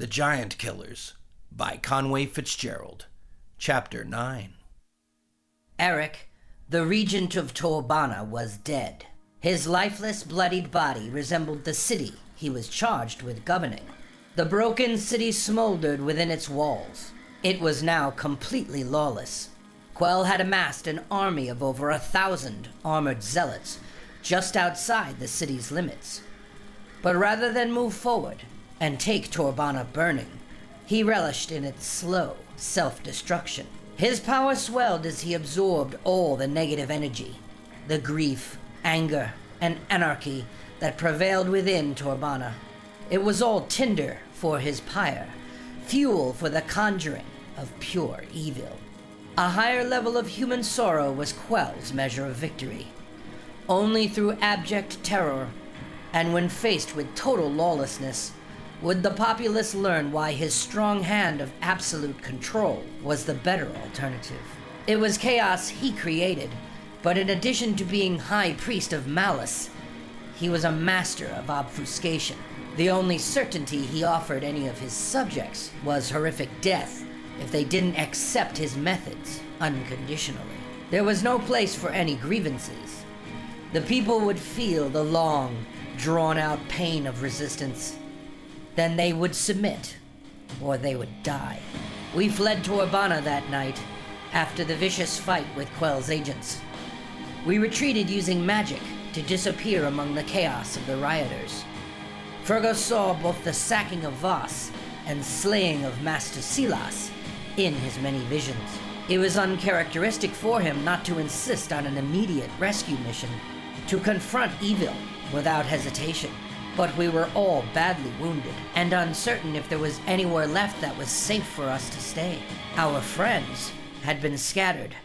The Giant Killers by Conway Fitzgerald. Chapter 9. Eric, the regent of Torbana, was dead. His lifeless, bloodied body resembled the city he was charged with governing. The broken city smoldered within its walls. It was now completely lawless. Quell had amassed an army of over 1,000 armored zealots just outside the city's limits. But rather than move forward and take Torbana burning, he relished in its slow self-destruction. His power swelled as he absorbed all the negative energy, the grief, anger, and anarchy that prevailed within Torbana. It was all tinder for his pyre, fuel for the conjuring of pure evil. A higher level of human sorrow was Quell's measure of victory. Only through abject terror, and when faced with total lawlessness, would the populace learn why his strong hand of absolute control was the better alternative. It was chaos he created, but in addition to being high priest of malice, he was a master of obfuscation. The only certainty he offered any of his subjects was horrific death if they didn't accept his methods unconditionally. There was no place for any grievances. The people would feel the long, drawn-out pain of resistance. Then they would submit, or they would die. We fled Torbana that night, after the vicious fight with Quell's agents. We retreated using magic to disappear among the chaos of the rioters. Fergos saw both the sacking of Vosse and slaying of Master Silas in his many visions. It was uncharacteristic for him not to insist on an immediate rescue mission, to confront evil without hesitation. But we were all badly wounded, and uncertain if there was anywhere left that was safe for us to stay. Our friends had been scattered,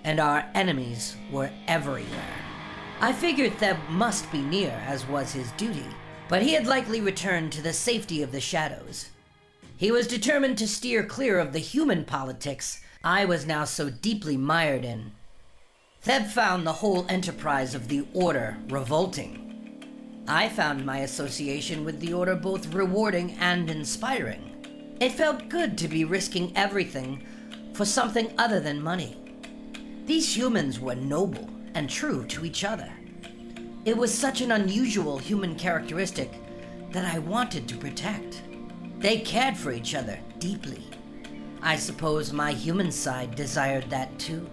and our enemies were everywhere. I figured Theb must be near, as was his duty, but he had likely returned to the safety of the shadows. He was determined to steer clear of the human politics I was now so deeply mired in. Theb found the whole enterprise of the Order revolting. I found my association with the Order both rewarding and inspiring. It felt good to be risking everything for something other than money. These humans were noble and true to each other. It was such an unusual human characteristic that I wanted to protect. They cared for each other deeply. I suppose my human side desired that too.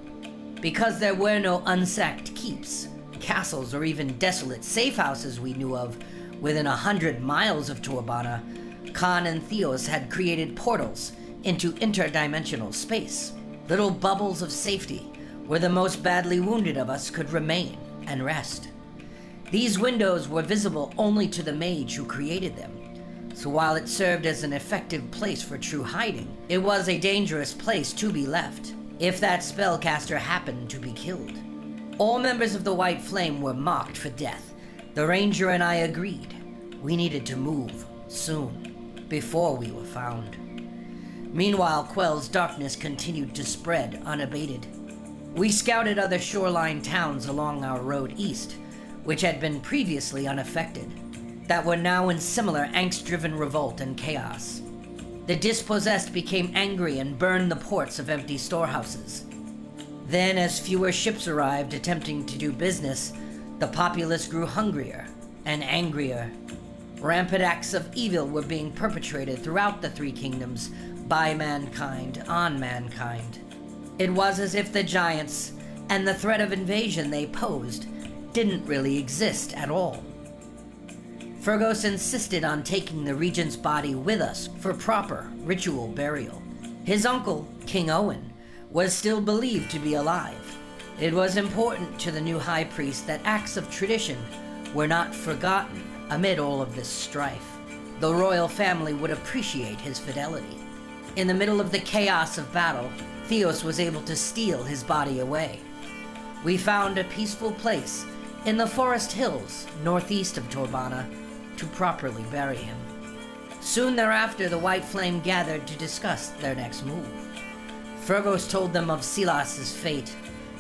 Because there were no unsacked keeps, castles, or even desolate safe houses we knew of within 100 miles of Torbana, Khan and Theos had created portals into interdimensional space. Little bubbles of safety where the most badly wounded of us could remain and rest. These windows were visible only to the mage who created them, so while it served as an effective place for true hiding, it was a dangerous place to be left if that spellcaster happened to be killed. All members of the White Flame were marked for death. The Ranger and I agreed we needed to move soon, before we were found. Meanwhile, Quell's darkness continued to spread unabated. We scouted other shoreline towns along our road east, which had been previously unaffected, that were now in similar angst-driven revolt and chaos. The dispossessed became angry and burned the ports of empty storehouses. Then, as fewer ships arrived attempting to do business, the populace grew hungrier and angrier. Rampant acts of evil were being perpetrated throughout the Three Kingdoms by mankind on mankind. It was as if the giants and the threat of invasion they posed didn't really exist at all. Fergos insisted on taking the regent's body with us for proper ritual burial. His uncle, King Owen, was still believed to be alive. It was important to the new high priest that acts of tradition were not forgotten amid all of this strife. The royal family would appreciate his fidelity. In the middle of the chaos of battle, Theos was able to steal his body away. We found a peaceful place in the forest hills northeast of Torbana to properly bury him. Soon thereafter, the White Flame gathered to discuss their next move. Fergos told them of Silas's fate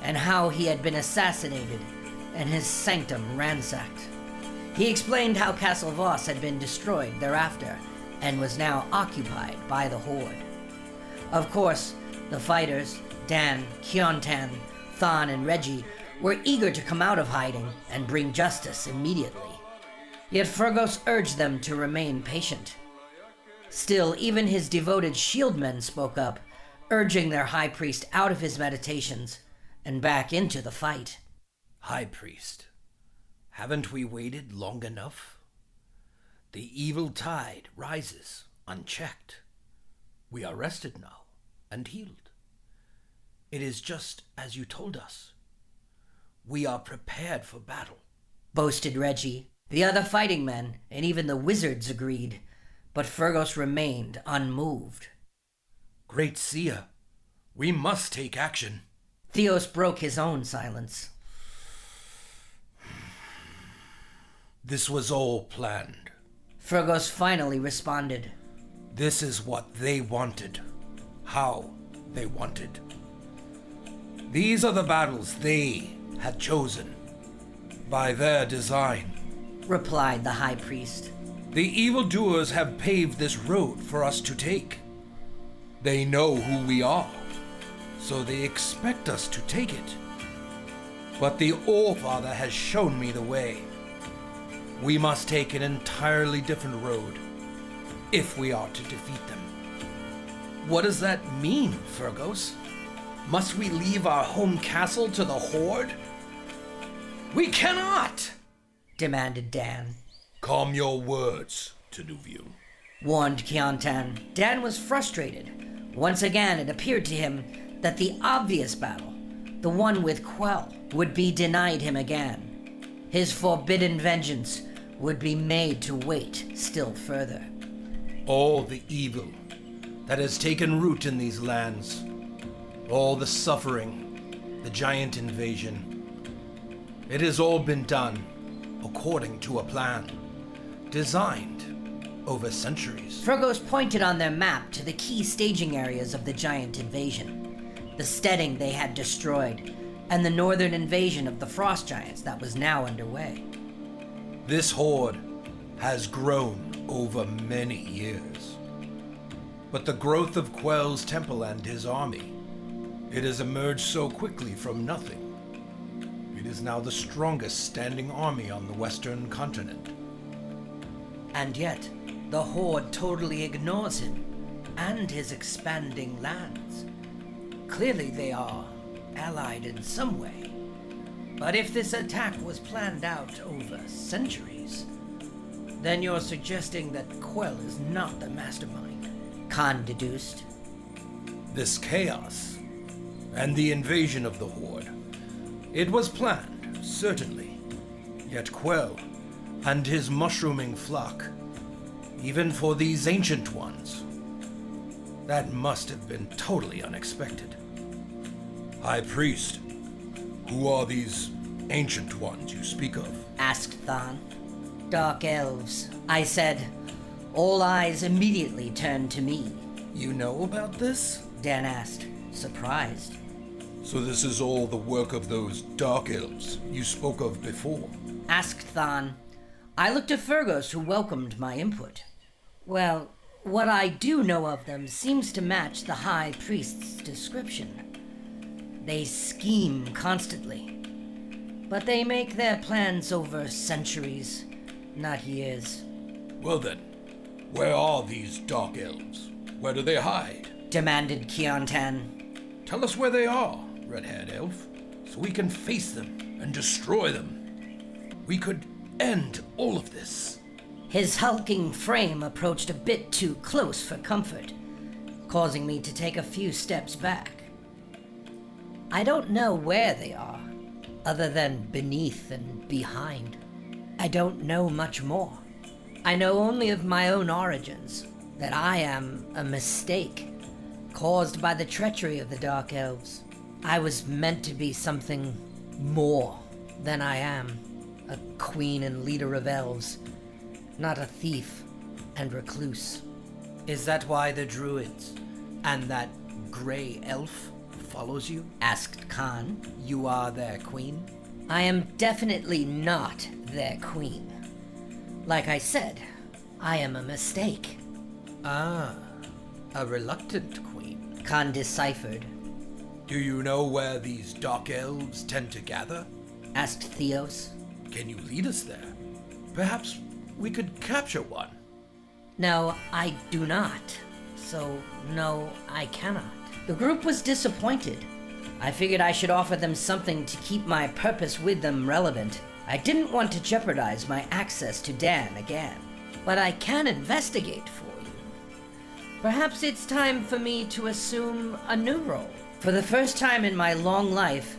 and how he had been assassinated and his sanctum ransacked. He explained how Castle Vosse had been destroyed thereafter, and was now occupied by the Horde. Of course, the fighters, Dan, Kiontan, Thon, and Reggie, were eager to come out of hiding and bring justice immediately. Yet Fergos urged them to remain patient. Still, even his devoted shieldmen spoke up, urging their high priest out of his meditations and back into the fight. High Priest, haven't we waited long enough? The evil tide rises unchecked. We are rested now and healed. It is just as you told us. We are prepared for battle, boasted Reggie. The other fighting men and even the wizards agreed, but Fergos remained unmoved. Great Seer, we must take action. Theos broke his own silence. This was all planned. Fergos finally responded. This is what they wanted, how they wanted. These are the battles they had chosen, by their design, replied the high priest. The evil-doers have paved this road for us to take. They know who we are, so they expect us to take it. But the All-Father has shown me the way. We must take an entirely different road if we are to defeat them. What does that mean, Fergos? Must we leave our home castle to the Horde? We cannot! Demanded Dan. Calm your words, Tenuvio, warned Kiontan. Dan was frustrated. Once again, it appeared to him that the obvious battle, the one with Quell, would be denied him again. His forbidden vengeance would be made to wait still further. All the evil that has taken root in these lands, all the suffering, the giant invasion, it has all been done according to a plan, designed over centuries. Fergos pointed on their map to the key staging areas of the giant invasion, the steading they had destroyed, and the northern invasion of the frost giants that was now underway. This horde has grown over many years. But the growth of Quell's temple and his army, it has emerged so quickly from nothing. It is now the strongest standing army on the western continent. And yet, the Horde totally ignores him and his expanding lands. Clearly they are allied in some way. But if this attack was planned out over centuries, then you're suggesting that Quell is not the mastermind, Khan deduced. This chaos and the invasion of the Horde, it was planned, certainly. Yet Quell and his mushrooming flock, even for these ancient ones, that must have been totally unexpected. High Priest, who are these ancient ones you speak of? Asked Thon. Dark elves, I said. All eyes immediately turned to me. You know about this? Dan asked, surprised. So this is all the work of those dark elves you spoke of before? Asked Thon. I looked at Fergos, who welcomed my input. Well, what I do know of them seems to match the High Priest's description. They scheme constantly, but they make their plans over centuries, not years. Well then, where are these dark elves? Where do they hide? Demanded Kiontan. Tell us where they are, red-haired elf, so we can face them and destroy them. We could end all of this. His hulking frame approached a bit too close for comfort, causing me to take a few steps back. I don't know where they are, other than beneath and behind. I don't know much more. I know only of my own origins, that I am a mistake, caused by the treachery of the Dark Elves. I was meant to be something more than I am, a queen and leader of elves, not a thief and recluse. Is that why the druids and that gray elf follows you? Asked Khan. You are their queen? I am definitely not their queen. Like I said, I am a mistake. Ah, a reluctant queen. Khan deciphered. Do you know where these dark elves tend to gather? Asked Theos. Can you lead us there? Perhaps we could capture one. No, I do not. So, no, I cannot. The group was disappointed. I figured I should offer them something to keep my purpose with them relevant. I didn't want to jeopardize my access to Dan again. But I can investigate for you. Perhaps it's time for me to assume a new role. For the first time in my long life,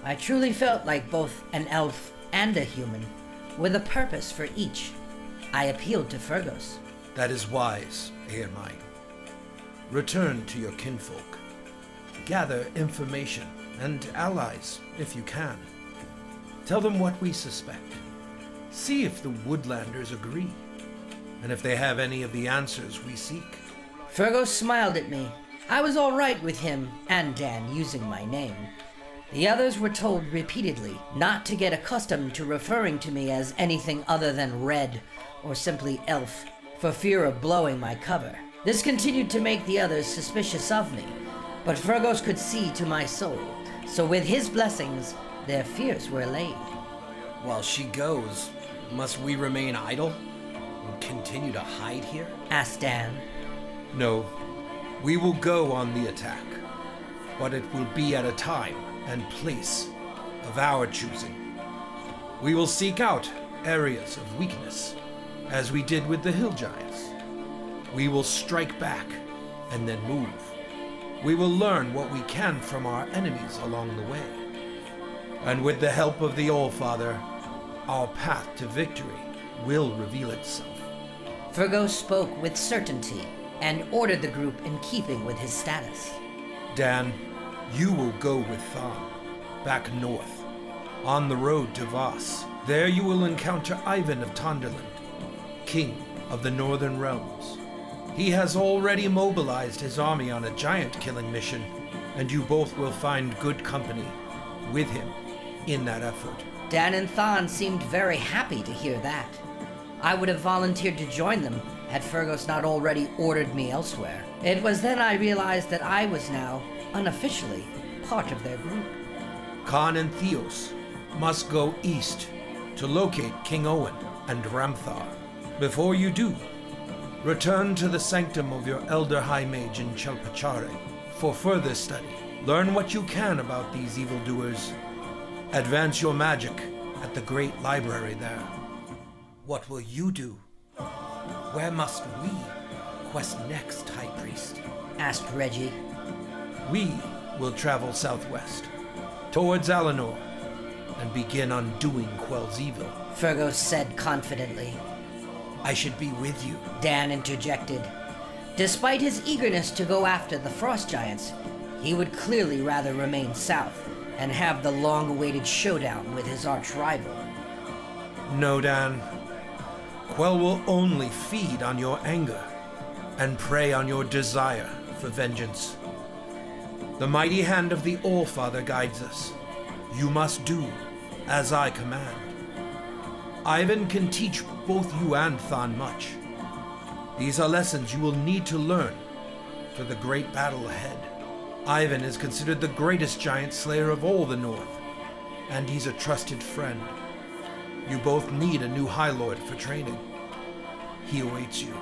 I truly felt like both an elf and a human, with a purpose for each. I appealed to Fergos. That is wise, Earmine. Return to your kinfolk. Gather information and allies, if you can. Tell them what we suspect. See if the Woodlanders agree, and if they have any of the answers we seek. Fergos smiled at me. I was all right with him and Dan using my name. The others were told repeatedly not to get accustomed to referring to me as anything other than Red or simply Elf, for fear of blowing my cover. This continued to make the others suspicious of me, but Fergos could see to my soul, so with his blessings, their fears were allayed. While she goes, must we remain idle and continue to hide here? Asked Dan. No, we will go on the attack, but it will be at a time and place of our choosing. We will seek out areas of weakness, as we did with the hill giants. We will strike back and then move. We will learn what we can from our enemies along the way. And with the help of the All-Father, our path to victory will reveal itself. Fergos spoke with certainty and ordered the group in keeping with his status. Dan, you will go with Thon, back north, on the road to Vosse. There you will encounter Ivan of Tonderland, king of the Northern Realms. He has already mobilized his army on a giant-killing mission, and you both will find good company with him in that effort. Dan and Thon seemed very happy to hear that. I would have volunteered to join them had Fergos not already ordered me elsewhere. It was then I realized that I was now, unofficially, part of their group. Khan and Theos must go east to locate King Owen and Ramthar. Before you do, return to the sanctum of your elder high mage in Chelpachare for further study. Learn what you can about these evildoers. Advance your magic at the great library there. What will you do? Where must we quest next, High Priest? Asked Reggie. We will travel southwest, towards Alinor, and begin undoing Quell's evil. Fergos said confidently. I should be with you, Dan interjected. Despite his eagerness to go after the frost giants, he would clearly rather remain south and have the long-awaited showdown with his arch-rival. No, Dan. Quell will only feed on your anger and prey on your desire for vengeance. The mighty hand of the All-Father guides us. You must do as I command. Ivan can teach both you and Thon much. These are lessons you will need to learn for the great battle ahead. Ivan is considered the greatest giant slayer of all the North, and he's a trusted friend. You both need a new High Lord for training. He awaits you.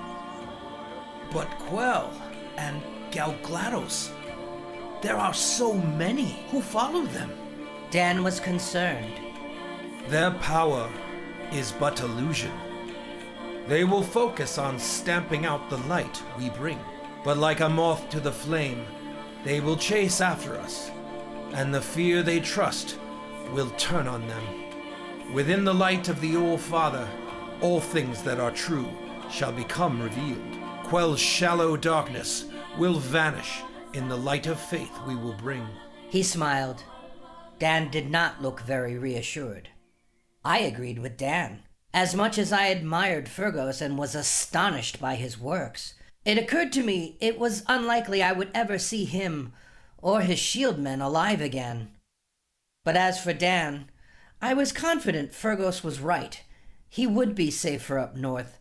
But Quell and Galglados, there are so many who follow them. Dan was concerned. Their power is but illusion. They will focus on stamping out the light we bring. But like a moth to the flame, they will chase after us, and the fear they trust will turn on them. Within the light of the All-Father, all things that are true shall become revealed. Quell's shallow darkness will vanish in the light of faith we will bring. He smiled. Dan did not look very reassured. I agreed with Dan. As much as I admired Fergos and was astonished by his works, it occurred to me it was unlikely I would ever see him or his shield men alive again. But as for Dan, I was confident Fergos was right. He would be safer up north,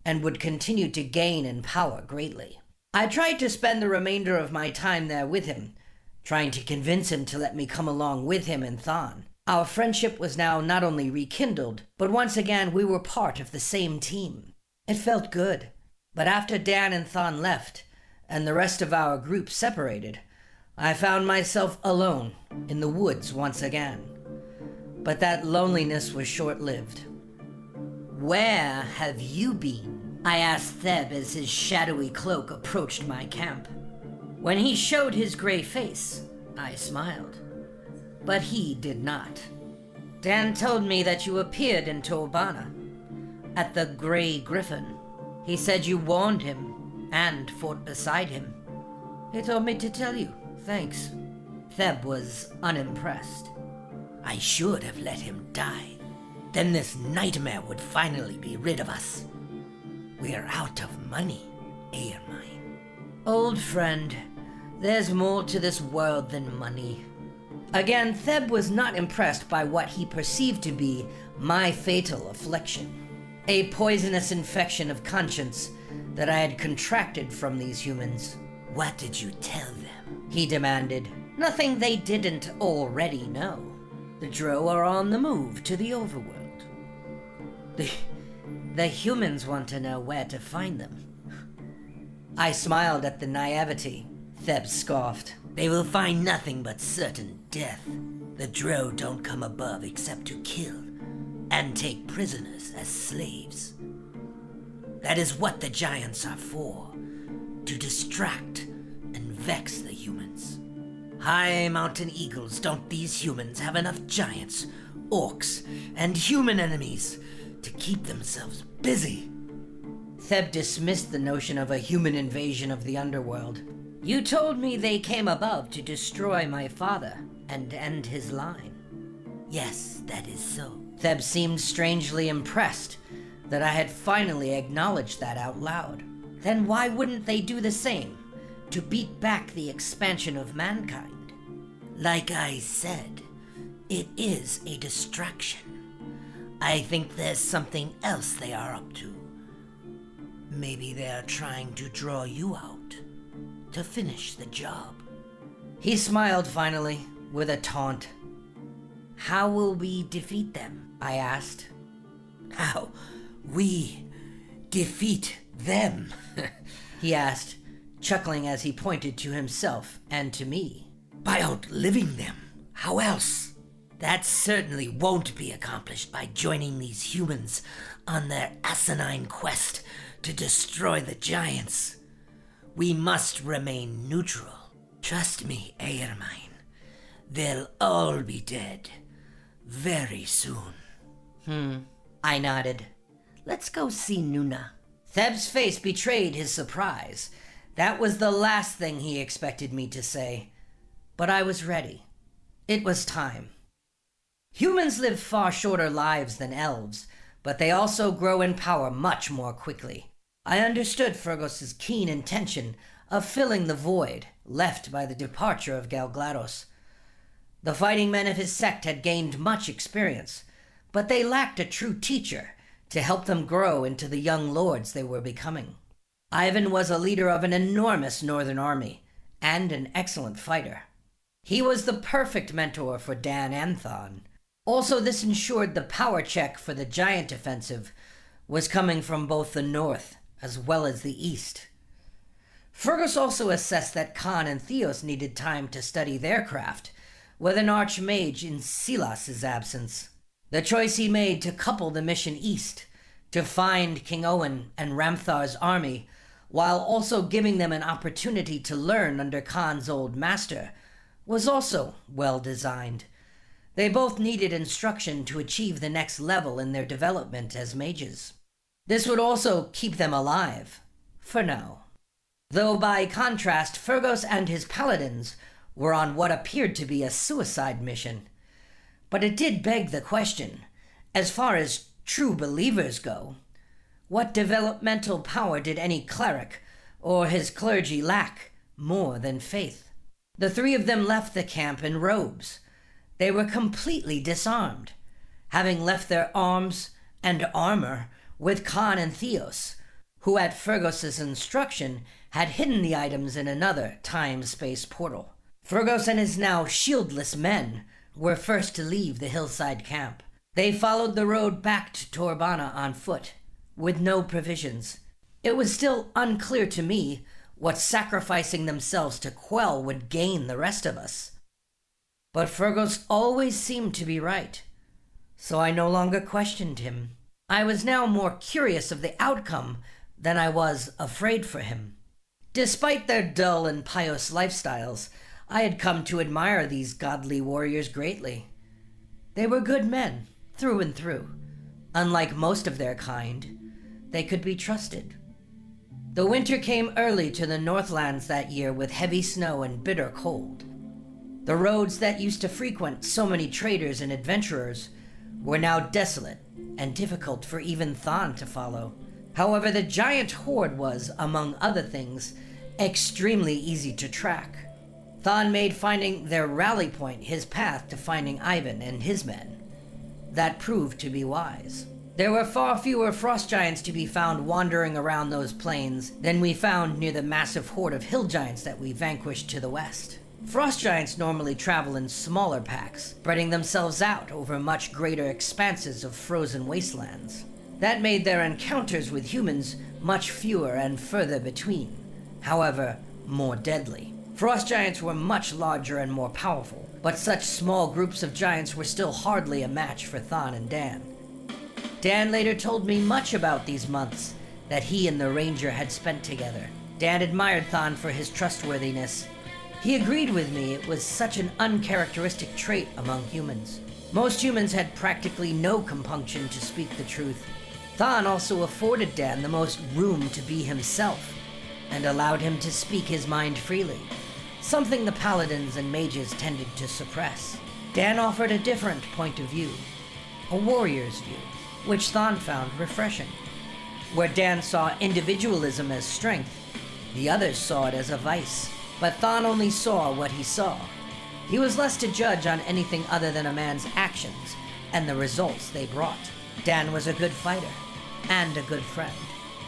and would continue to gain in power greatly. I tried to spend the remainder of my time there with him, trying to convince him to let me come along with him and Thon. Our friendship was now not only rekindled, but once again we were part of the same team. It felt good. But after Dan and Thon left, and the rest of our group separated, I found myself alone in the woods once again. But that loneliness was short-lived. "Where have you been?" I asked Theb as his shadowy cloak approached my camp. When he showed his gray face, I smiled. But he did not. "Dan told me that you appeared in Torbana, at the Grey Griffin. He said you warned him and fought beside him. He told me to tell you, thanks." Theb was unimpressed. "I should have let him die. Then this nightmare would finally be rid of us. We're out of money, Eärmine." "Old friend, there's more to this world than money." Again, Theb was not impressed by what he perceived to be my fatal affliction. A poisonous infection of conscience that I had contracted from these humans. "What did you tell them?" he demanded. "Nothing they didn't already know. The Drow are on the move to the overworld. The humans want to know where to find them." I smiled at the naivety. Theb scoffed. "They will find nothing but certain death. The Drow don't come above except to kill and take prisoners as slaves. That is what the giants are for, to distract and vex the humans. High mountain eagles, don't these humans have enough giants, orcs, and human enemies to keep themselves busy?" Theb dismissed the notion of a human invasion of the underworld. "You told me they came above to destroy my father and end his line." "Yes, that is so." Theb seemed strangely impressed that I had finally acknowledged that out loud. "Then why wouldn't they do the same, to beat back the expansion of mankind?" "Like I said, it is a distraction. I think there's something else they are up to. Maybe they are trying to draw you out, to finish the job." He smiled finally, with a taunt. "How will we defeat them?" I asked. "How we defeat them?" he asked, chuckling as he pointed to himself and to me. "By outliving them. How else? That certainly won't be accomplished by joining these humans on their asinine quest to destroy the giants. We must remain neutral. Trust me, Eärmine. They'll all be dead very soon." I nodded. "Let's go see Nuna." Theb's face betrayed his surprise. That was the last thing he expected me to say. But I was ready. It was time. Humans live far shorter lives than elves, but they also grow in power much more quickly. I understood Fergos' keen intention of filling the void left by the departure of Galglados. The fighting men of his sect had gained much experience, but they lacked a true teacher to help them grow into the young lords they were becoming. Ivan was a leader of an enormous northern army, and an excellent fighter. He was the perfect mentor for Dan and Thon. Also, this ensured the power check for the giant offensive was coming from both the north as well as the east. Fergos also assessed that Khan and Theos needed time to study their craft, with an archmage in Silas' absence. The choice he made to couple the mission east, to find King Owen and Ramthar's army, while also giving them an opportunity to learn under Khan's old master, was also well designed. They both needed instruction to achieve the next level in their development as mages. This would also keep them alive, for now. Though by contrast, Fergos and his paladins were on what appeared to be a suicide mission. But it did beg the question, as far as true believers go, what developmental power did any cleric or his clergy lack more than faith? The three of them left the camp in robes. They were completely disarmed, having left their arms and armor with Khan and Theos, who at Fergos's instruction had hidden the items in another time-space portal. Fergos and his now shieldless men were first to leave the hillside camp. They followed the road back to Torbana on foot, with no provisions. It was still unclear to me what sacrificing themselves to quell would gain the rest of us. But Fergos always seemed to be right, so I no longer questioned him. I was now more curious of the outcome than I was afraid for him. Despite their dull and pious lifestyles, I had come to admire these godly warriors greatly. They were good men, through and through. Unlike most of their kind, they could be trusted. The winter came early to the Northlands that year with heavy snow and bitter cold. The roads that used to frequent so many traders and adventurers were now desolate and difficult for even Thon to follow. However, the giant horde was, among other things, extremely easy to track. Thon made finding their rally point his path to finding Ivan and his men. That proved to be wise. There were far fewer frost giants to be found wandering around those plains than we found near the massive horde of hill giants that we vanquished to the west. Frost giants normally travel in smaller packs, spreading themselves out over much greater expanses of frozen wastelands. That made their encounters with humans much fewer and further between, however, more deadly. Frost giants were much larger and more powerful, but such small groups of giants were still hardly a match for Thon and Dan. Dan later told me much about these months that he and the Ranger had spent together. Dan admired Thon for his trustworthiness. He agreed with me it was such an uncharacteristic trait among humans. Most humans had practically no compunction to speak the truth. Thon also afforded Dan the most room to be himself, and allowed him to speak his mind freely, something the paladins and mages tended to suppress. Dan offered a different point of view, a warrior's view, which Thon found refreshing. Where Dan saw individualism as strength, the others saw it as a vice. But Thon only saw what he saw. He was less to judge on anything other than a man's actions and the results they brought. Dan was a good fighter and a good friend.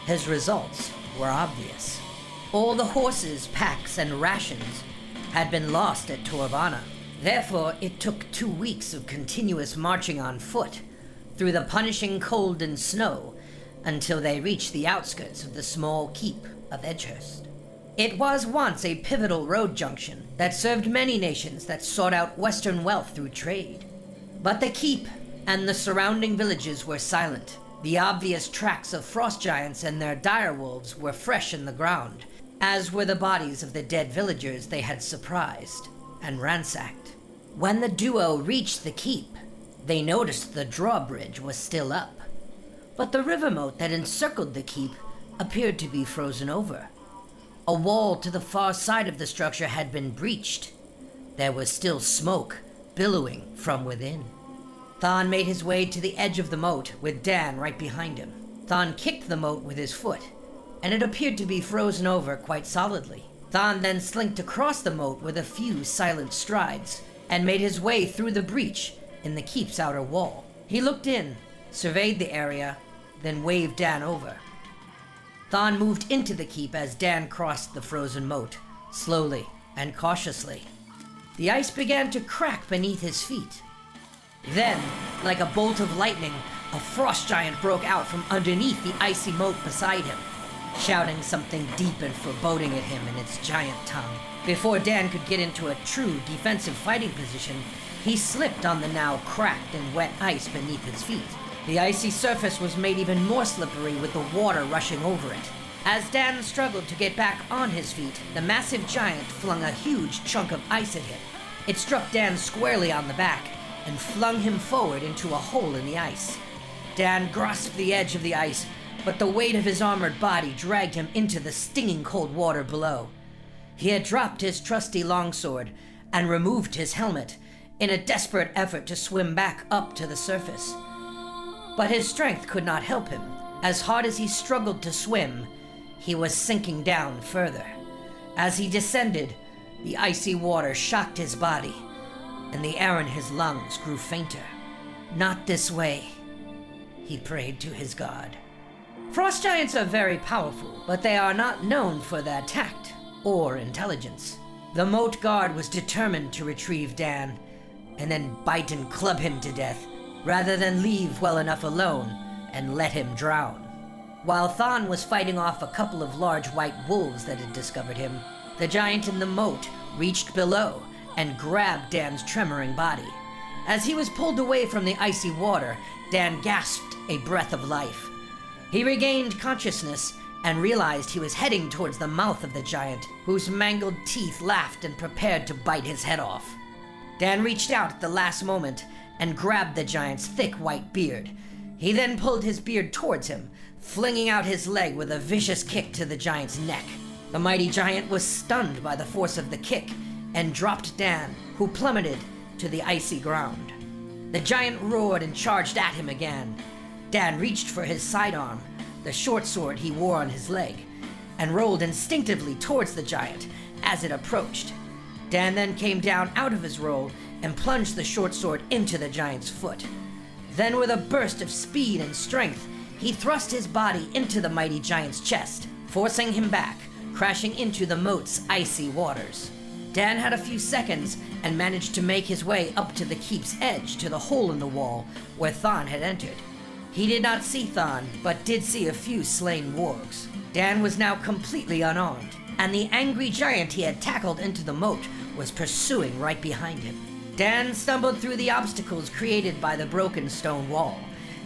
His results were obvious. All the horses, packs, and rations had been lost at Torbana. Therefore, it took 2 weeks of continuous marching on foot through the punishing cold and snow until they reached the outskirts of the small keep of Edgehurst. It was once a pivotal road junction that served many nations that sought out Western wealth through trade. But the keep and the surrounding villages were silent. The obvious tracks of frost giants and their direwolves were fresh in the ground, as were the bodies of the dead villagers they had surprised and ransacked. When the duo reached the keep, they noticed the drawbridge was still up, but the river moat that encircled the keep appeared to be frozen over. A wall to the far side of the structure had been breached. There was still smoke billowing from within. Thon made his way to the edge of the moat with Dan right behind him. Thon kicked the moat with his foot, and it appeared to be frozen over quite solidly. Thon then slinked across the moat with a few silent strides and made his way through the breach in the keep's outer wall. He looked in, surveyed the area, then waved Dan over. Thon moved into the keep as Dan crossed the frozen moat, slowly and cautiously. The ice began to crack beneath his feet. Then, like a bolt of lightning, a frost giant broke out from underneath the icy moat beside him, shouting something deep and foreboding at him in its giant tongue. Before Dan could get into a true defensive fighting position, he slipped on the now cracked and wet ice beneath his feet. The icy surface was made even more slippery with the water rushing over it. As Dan struggled to get back on his feet, the massive giant flung a huge chunk of ice at him. It struck Dan squarely on the back and flung him forward into a hole in the ice. Dan grasped the edge of the ice, but the weight of his armored body dragged him into the stinging cold water below. He had dropped his trusty longsword and removed his helmet in a desperate effort to swim back up to the surface. But his strength could not help him. As hard as he struggled to swim, he was sinking down further. As he descended, the icy water shocked his body, and the air in his lungs grew fainter. Not this way, he prayed to his god. Frost giants are very powerful, but they are not known for their tact or intelligence. The moat guard was determined to retrieve Dan, and then bite and club him to death, rather than leave well enough alone and let him drown. While Thon was fighting off a couple of large white wolves that had discovered him, the giant in the moat reached below and grabbed Dan's tremoring body. As he was pulled away from the icy water, Dan gasped a breath of life. He regained consciousness and realized he was heading towards the mouth of the giant, whose mangled teeth laughed and prepared to bite his head off. Dan reached out at the last moment and grabbed the giant's thick white beard. He then pulled his beard towards him, flinging out his leg with a vicious kick to the giant's neck. The mighty giant was stunned by the force of the kick and dropped Dan, who plummeted to the icy ground. The giant roared and charged at him again. Dan reached for his sidearm, the short sword he wore on his leg, and rolled instinctively towards the giant as it approached. Dan then came down out of his roll and plunged the short sword into the giant's foot. Then, with a burst of speed and strength, he thrust his body into the mighty giant's chest, forcing him back, crashing into the moat's icy waters. Dan had a few seconds and managed to make his way up to the keep's edge to the hole in the wall where Thon had entered. He did not see Thon, but did see a few slain wargs. Dan was now completely unarmed, and the angry giant he had tackled into the moat was pursuing right behind him. Dan stumbled through the obstacles created by the broken stone wall,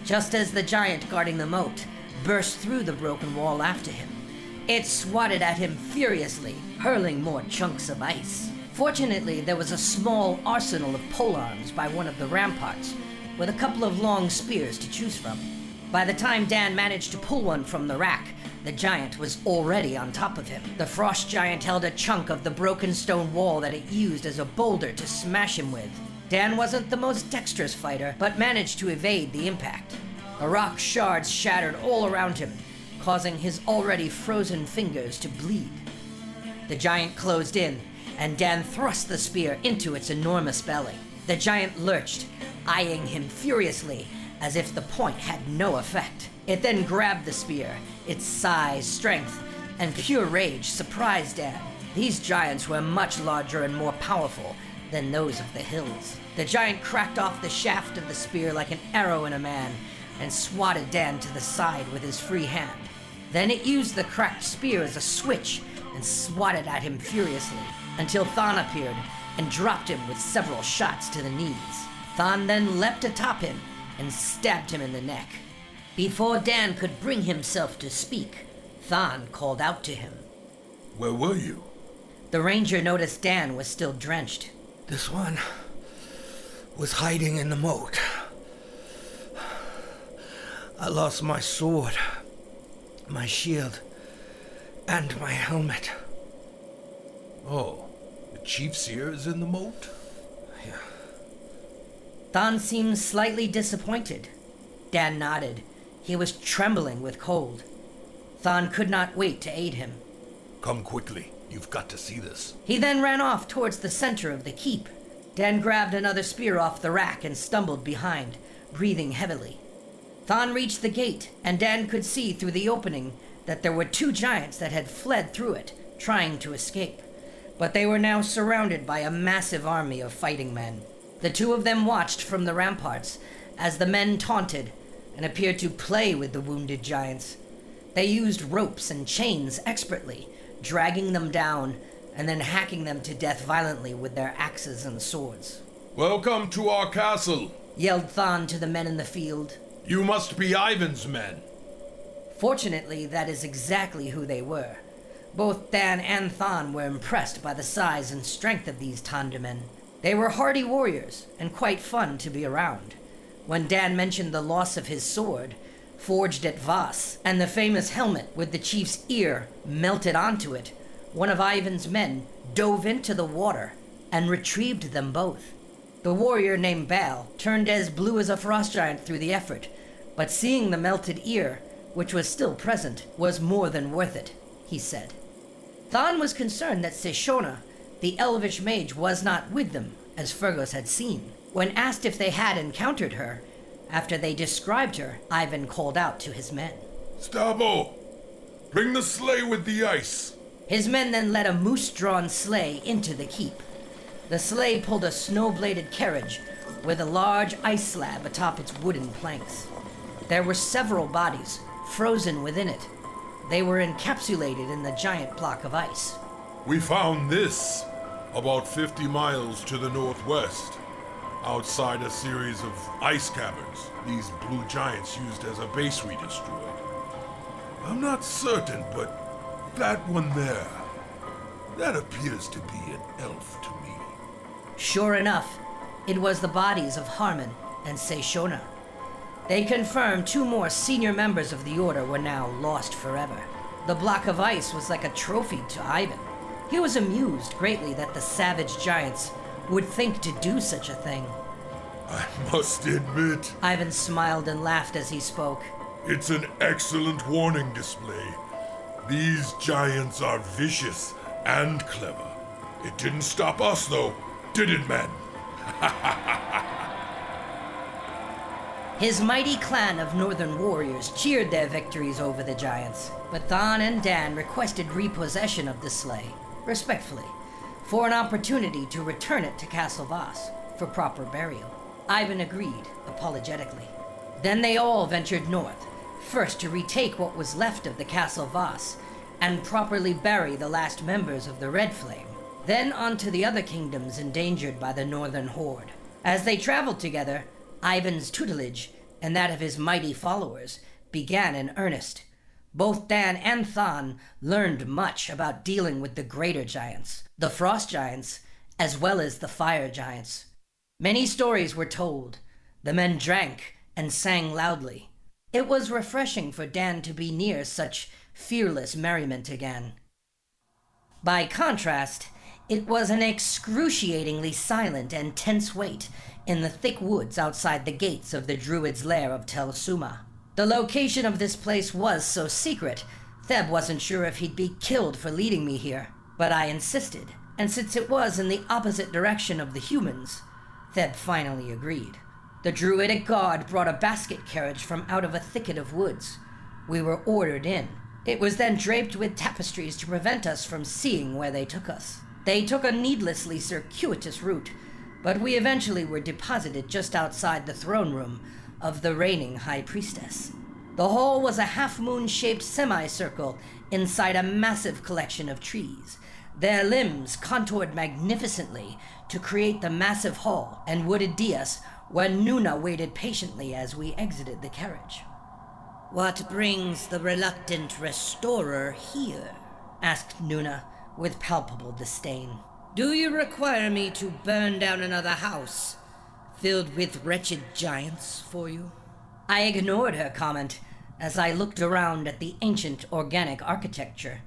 just as the giant guarding the moat burst through the broken wall after him. It swatted at him furiously, hurling more chunks of ice. Fortunately, there was a small arsenal of polearms by one of the ramparts, with a couple of long spears to choose from. By the time Dan managed to pull one from the rack, the giant was already on top of him. The frost giant held a chunk of the broken stone wall that it used as a boulder to smash him with. Dan wasn't the most dexterous fighter, but managed to evade the impact. The rock shards shattered all around him, causing his already frozen fingers to bleed. The giant closed in, and Dan thrust the spear into its enormous belly. The giant lurched, eyeing him furiously, as if the point had no effect. It then grabbed the spear. Its size, strength, and pure rage surprised Dan. These giants were much larger and more powerful than those of the hills. The giant cracked off the shaft of the spear like an arrow in a man and swatted Dan to the side with his free hand. Then it used the cracked spear as a switch and swatted at him furiously until Thon appeared and dropped him with several shots to the knees. Thon then leapt atop him and stabbed him in the neck. Before Dan could bring himself to speak, Thon called out to him. Where were you? The ranger noticed Dan was still drenched. This one was hiding in the moat. I lost my sword, my shield, and my helmet. Oh, the chief's ear is in the moat? Yeah. Thon seemed slightly disappointed. Dan nodded. He was trembling with cold. Thon could not wait to aid him. Come quickly. You've got to see this. He then ran off towards the center of the keep. Dan grabbed another spear off the rack and stumbled behind, breathing heavily. Thon reached the gate, and Dan could see through the opening that there were two giants that had fled through it, trying to escape. But they were now surrounded by a massive army of fighting men. The two of them watched from the ramparts as the men taunted and appeared to play with the wounded giants. They used ropes and chains expertly, dragging them down and then hacking them to death violently with their axes and swords. Welcome to our castle, yelled Thon to the men in the field. You must be Ivan's men. Fortunately, that is exactly who they were. Both Dan and Thon were impressed by the size and strength of these Tandamen. They were hardy warriors and quite fun to be around. When Dan mentioned the loss of his sword, forged at Vosse, and the famous helmet with the chief's ear melted onto it, one of Ivan's men dove into the water and retrieved them both. The warrior named Bal turned as blue as a frost giant through the effort, but seeing the melted ear, which was still present, was more than worth it, he said. Thon was concerned that Seshona, the elvish mage, was not with them, as Fergos had seen. When asked if they had encountered her, after they described her, Ivan called out to his men. Stabo! Bring the sleigh with the ice! His men then led a moose-drawn sleigh into the keep. The sleigh pulled a snow-bladed carriage with a large ice slab atop its wooden planks. There were several bodies, frozen within it. They were encapsulated in the giant block of ice. We found this about 50 miles to the northwest, outside a series of ice caverns these blue giants used as a base we destroyed. I'm not certain, but that one there, that appears to be an elf to me. Sure enough, it was the bodies of Harmon and Seishona. They confirmed 2 more senior members of the Order were now lost forever. The block of ice was like a trophy to Ivan. He was amused greatly that the savage giants would think to do such a thing. I must admit, Ivan smiled and laughed as he spoke. it's an excellent warning display. These giants are vicious and clever. It didn't stop us, though, did it, man? His mighty clan of northern warriors cheered their victories over the giants, but Thon and Dan requested repossession of the sleigh, respectfully, for an opportunity to return it to Castle Vosse for proper burial. Ivan agreed, apologetically. Then they all ventured north, first to retake what was left of the Castle Vosse and properly bury the last members of the Red Flame, then on to the other kingdoms endangered by the northern horde. As they traveled together, Ivan's tutelage and that of his mighty followers began in earnest. Both Dan and Thon learned much about dealing with the greater giants, the frost giants, as well as the fire giants. Many stories were told. The men drank and sang loudly. It was refreshing for Dan to be near such fearless merriment again. By contrast, it was an excruciatingly silent and tense wait in the thick woods outside the gates of the druid's lair of Tel Suma. The location of this place was so secret, Theb wasn't sure if he'd be killed for leading me here, but I insisted, and since it was in the opposite direction of the humans, Theb finally agreed. The druidic guard brought a basket carriage from out of a thicket of woods. We were ordered in. It was then draped with tapestries to prevent us from seeing where they took us. They took a needlessly circuitous route, but we eventually were deposited just outside the throne room of the reigning high priestess. The hall was a half-moon-shaped semicircle inside a massive collection of trees. Their limbs contoured magnificently to create the massive hall and wooded dais where Nuna waited patiently as we exited the carriage. "What brings the reluctant restorer here?" asked Nuna with palpable disdain. "Do you require me to burn down another house filled with wretched giants for you?" I ignored her comment as I looked around at the ancient organic architecture,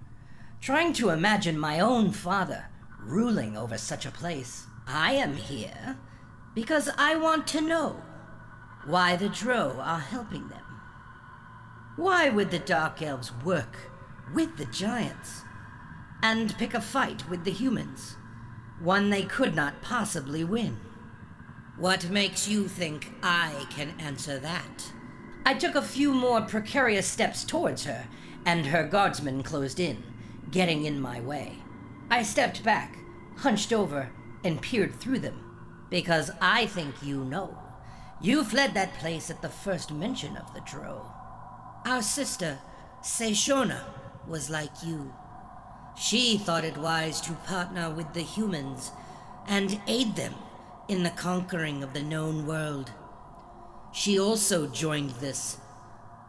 trying to imagine my own father ruling over such a place. "I am here because I want to know why the Drow are helping them. Why would the Dark Elves work with the giants and pick a fight with the humans, one they could not possibly win? What makes you think I can answer that?" I took a few more precarious steps towards her, and her guardsmen closed in, getting in my way. I stepped back, hunched over, and peered through them. "Because I think you know. You fled that place at the first mention of the Drow. Our sister, Seishona, was like you. She thought it wise to partner with the humans and aid them in the conquering of the known world. She also joined this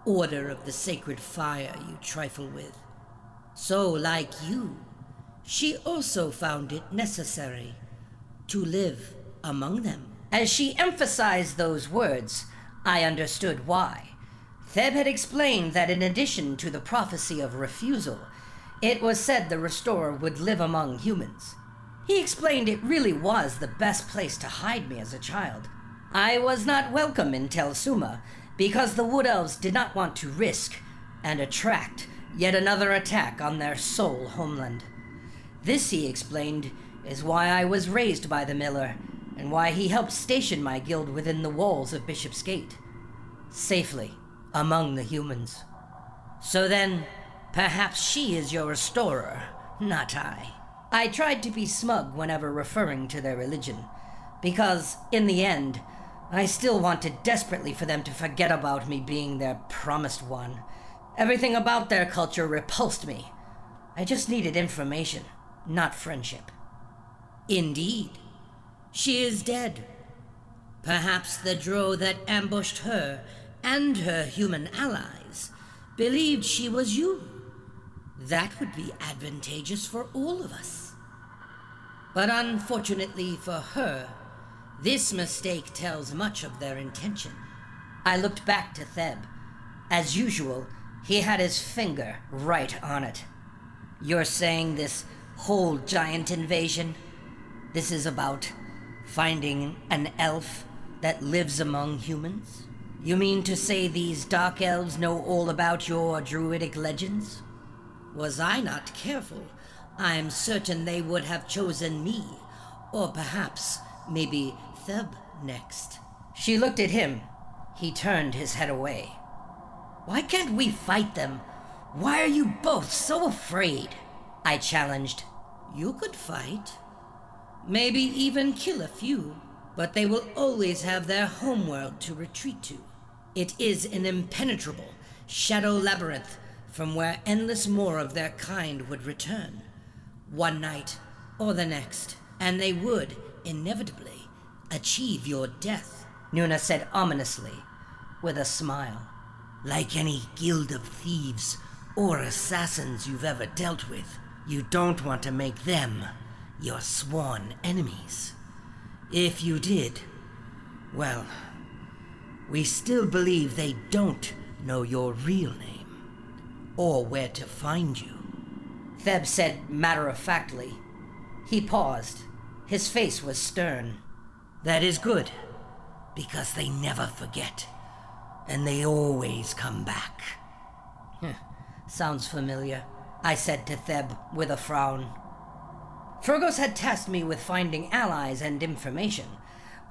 Order of the Sacred Fire you trifle with. So, like you, she also found it necessary to live among them." As she emphasized those words, I understood why. Theb had explained that in addition to the prophecy of refusal, it was said the Restorer would live among humans. He explained it really was the best place to hide me as a child. I was not welcome in Tel Suma because the Wood Elves did not want to risk and attract yet another attack on their sole homeland. This, he explained, is why I was raised by the Miller and why he helped station my guild within the walls of Bishop's Gate, safely among the humans. So then, perhaps she is your restorer, not I. I tried to be smug whenever referring to their religion, because, in the end, I still wanted desperately for them to forget about me being their promised one. Everything about their culture repulsed me. I just needed information, not friendship. Indeed, she is dead. Perhaps the drow that ambushed her and her human allies believed she was you. That would be advantageous for all of us. But unfortunately for her, this mistake tells much of their intention. I looked back to Theb. As usual, he had his finger right on it. You're saying this whole giant invasion, this is about finding an elf that lives among humans? You mean to say these dark elves know all about your druidic legends? Was I not careful, I'm certain they would have chosen me, or perhaps, maybe Theb next. She looked at him. He turned his head away. Why can't we fight them? Why are you both so afraid? I challenged. You could fight. Maybe even kill a few, but they will always have their homeworld to retreat to. It is an impenetrable shadow labyrinth from where endless more of their kind would return. One night or the next, and they would, inevitably, achieve your death, Nuna said ominously, with a smile. Like any guild of thieves or assassins you've ever dealt with, you don't want to make them your sworn enemies. If you did, well, we still believe they don't know your real name, or where to find you. Theb said matter-of-factly. He paused. His face was stern. That is good, because they never forget, and they always come back. Sounds familiar, I said to Theb with a frown. Fergos had tasked me with finding allies and information,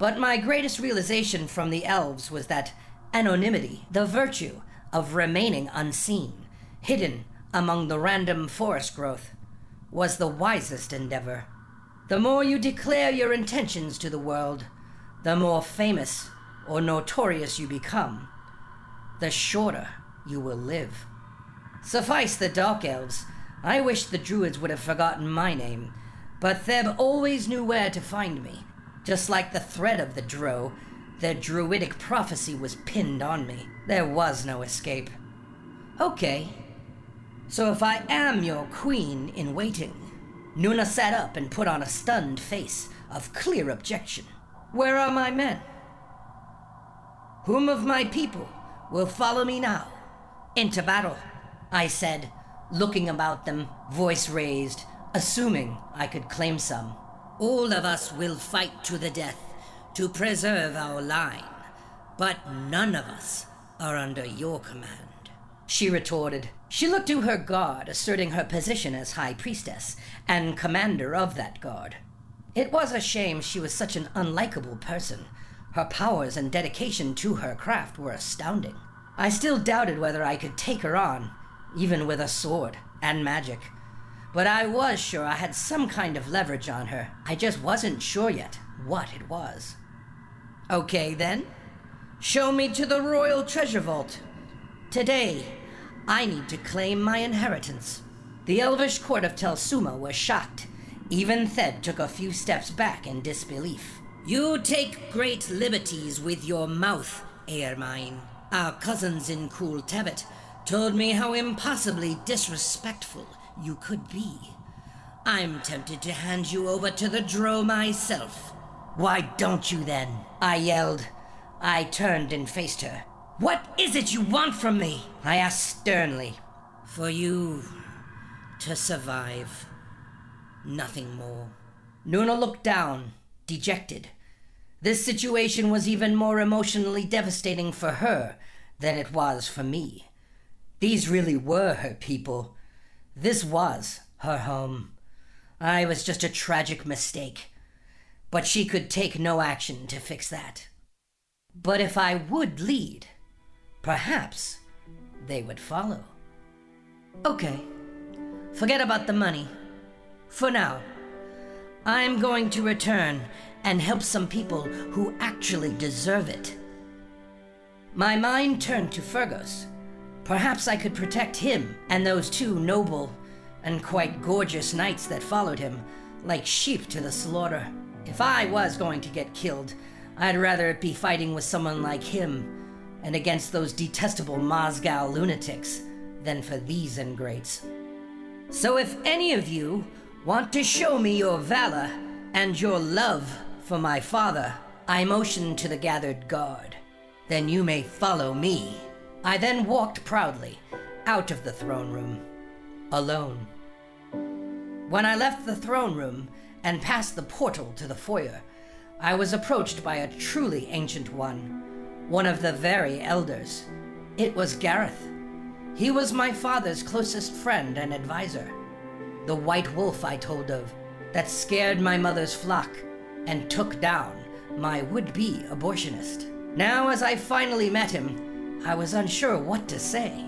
but my greatest realization from the elves was that anonymity, the virtue of remaining unseen, hidden among the random forest growth, was the wisest endeavor. The more you declare your intentions to the world, the more famous or notorious you become, the shorter you will live. Suffice the Dark Elves, I wish the druids would have forgotten my name, but Theb always knew where to find me. Just like the thread of the drow, their druidic prophecy was pinned on me. There was no escape. Okay, so if I am your queen in waiting, Nuna sat up and put on a stunned face of clear objection. Where are my men? Whom of my people will follow me now into battle? I said, looking about them, voice raised, assuming I could claim some. All of us will fight to the death to preserve our line, but none of us are under your command, she retorted. She looked to her guard, asserting her position as High Priestess and commander of that guard. It was a shame she was such an unlikable person. Her powers and dedication to her craft were astounding. I still doubted whether I could take her on, even with a sword and magic. But I was sure I had some kind of leverage on her. I just wasn't sure yet what it was. Okay then, show me to the royal treasure vault. Today, I need to claim my inheritance. The elvish court of Telsuma was shocked. Even Theb took a few steps back in disbelief. You take great liberties with your mouth, Eärmine. Our cousins in Cool Tevet told me how impossibly disrespectful you could be. I'm tempted to hand you over to the drow myself. Why don't you then? I yelled. I turned and faced her. What is it you want from me? I asked sternly. For you to survive. Nothing more. Nuna looked down, dejected. This situation was even more emotionally devastating for her than it was for me. These really were her people. This was her home. I was just a tragic mistake, but she could take no action to fix that. But if I would lead, perhaps they would follow. Okay. Forget about the money. For now. I'm going to return and help some people who actually deserve it. My mind turned to Fergos. Perhaps I could protect him and those two noble and quite gorgeous knights that followed him, like sheep to the slaughter. If I was going to get killed, I'd rather it be fighting with someone like him and against those detestable Mosgow lunatics than for these ingrates. So if any of you want to show me your valor and your love for my father, I motioned to the gathered guard. Then you may follow me. I then walked proudly out of the throne room, alone. When I left the throne room and passed the portal to the foyer, I was approached by a truly ancient one of the very elders. It was Gareth. He was my father's closest friend and advisor. The white wolf I told of, that scared my mother's flock and took down my would-be abortionist. Now, as I finally met him, I was unsure what to say.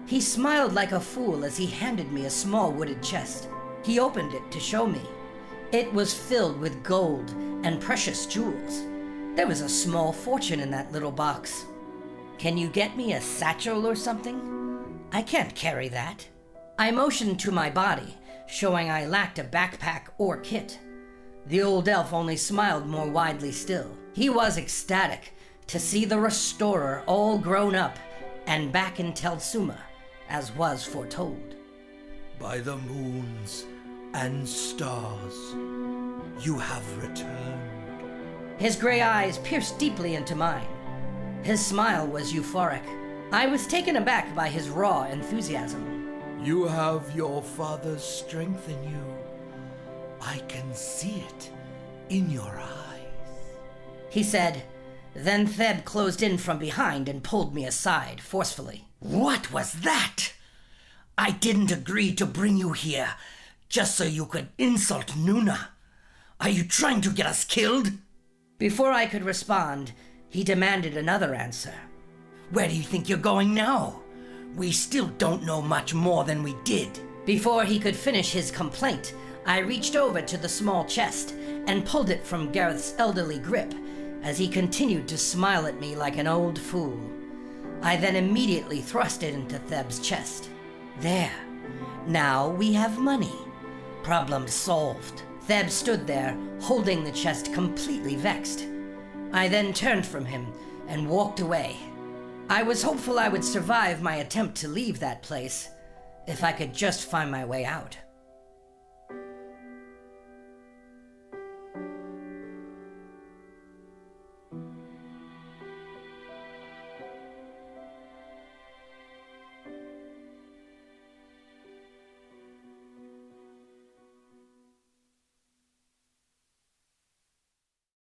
He smiled like a fool as he handed me a small wooded chest. He opened it to show me. It was filled with gold and precious jewels. There was a small fortune in that little box. Can you get me a satchel or something? I can't carry that. I motioned to my body, showing I lacked a backpack or kit. The old elf only smiled more widely still. He was ecstatic to see the restorer all grown up and back in Telsuma, as was foretold. By the moons and stars, you have returned. His gray eyes pierced deeply into mine. His smile was euphoric. I was taken aback by his raw enthusiasm. You have your father's strength in you. I can see it in your eyes, he said. Then Theb closed in from behind and pulled me aside forcefully. What was that? I didn't agree to bring you here just so you could insult Nuna. Are you trying to get us killed? Before I could respond, he demanded another answer. Where do you think you're going now? We still don't know much more than we did. Before he could finish his complaint, I reached over to the small chest and pulled it from Gareth's elderly grip as he continued to smile at me like an old fool. I then immediately thrust it into Theb's chest. There. Now we have money. Problem solved. Theb stood there, holding the chest completely vexed. I then turned from him and walked away. I was hopeful I would survive my attempt to leave that place, if I could just find my way out.